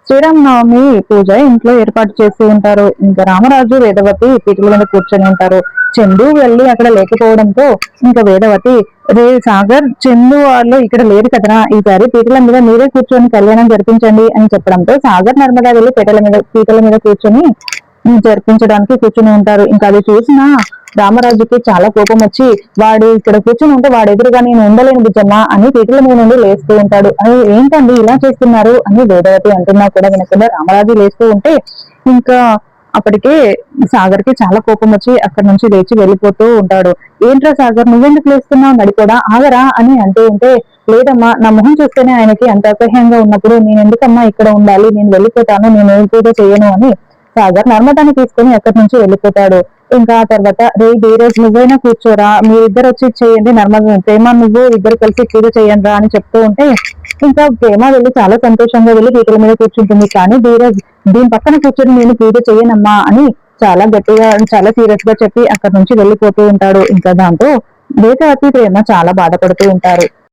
శ్రీరామనవమి పూజ ఇంట్లో ఏర్పాటు చేస్తూ ఉంటారు. ఇంకా రామరాజు వేదవతి పీటల మీద కూర్చొని ఉంటారు. చందు వెళ్ళి అక్కడ లేకపోవడంతో ఇంకా వేదవతి, రే సాగర్, చందు వాళ్ళు ఇక్కడ లేరు కదరా, ఈసారి పీటల మీద మీరే కూర్చొని కళ్యాణం జరిపించండి అని చెప్పడంతో సాగర్ నర్మదా వెళ్ళి పీటల మీద కూర్చొని జరిపించడానికి కూర్చుని ఉంటారు. ఇంకా అది చూసిన రామరాజుకి చాలా కోపం వచ్చి, వాడు ఇక్కడ కూర్చుని ఉంటే వాడు ఎదురుగా నేను ఉండలేను బుజ్జమ్మ అని పీటల మీద నుండి లేస్తూ ఉంటాడు. అది ఏంటండి ఇలా చేస్తున్నారు అని వేదవతి అంటున్నా కూడా వినకుండా రామరాజు లేస్తూ ఉంటే ఇంకా అప్పటికే సాగర్ కి చాలా కోపం వచ్చి అక్కడి నుంచి లేచి వెళ్ళిపోతూ ఉంటాడు. ఏంట్రా సాగర్, నువ్వెందుకు లేస్తున్నావు, నడిపోడా, ఆగరా అని అంటూ ఉంటే, లేదమ్మా, నా మొహం చూస్తేనే ఆయనకి అంత అసహ్యంగా ఉన్నప్పుడు నేను ఎందుకమ్మా ఇక్కడ ఉండాలి, నేను వెళ్ళిపోతాను, నేను ఏం పూజ చేయను అని సాగర్ నర్మదాన్ని తీసుకుని అక్కడి నుంచి వెళ్ళిపోతాడు. ఇంకా ఆ తర్వాత, రే ధీరజ్, నువ్వైనా కూర్చోరా, మీరిద్దరు వచ్చి చేయండి, నర్మద ప్రేమ నువ్వు ఇద్దరు కలిసి పూజ చేయండి అని చెప్తూ ఉంటే ఇంకా ప్రేమ వెళ్ళి చాలా సంతోషంగా వెళ్ళి పీటల మీద కూర్చుంటుంది. కానీ ధీరజ్, దీని పక్కన కూర్చొని నేను పూజ చేయనమ్మా అని చాలా గట్టిగా చాలా సీరియస్ గా చెప్పి అక్కడి నుంచి వెళ్ళిపోతూ ఉంటాడు. ఇంకా దాంతో వేదవతి ప్రేమ చాలా బాధపడుతూ ఉంటారు.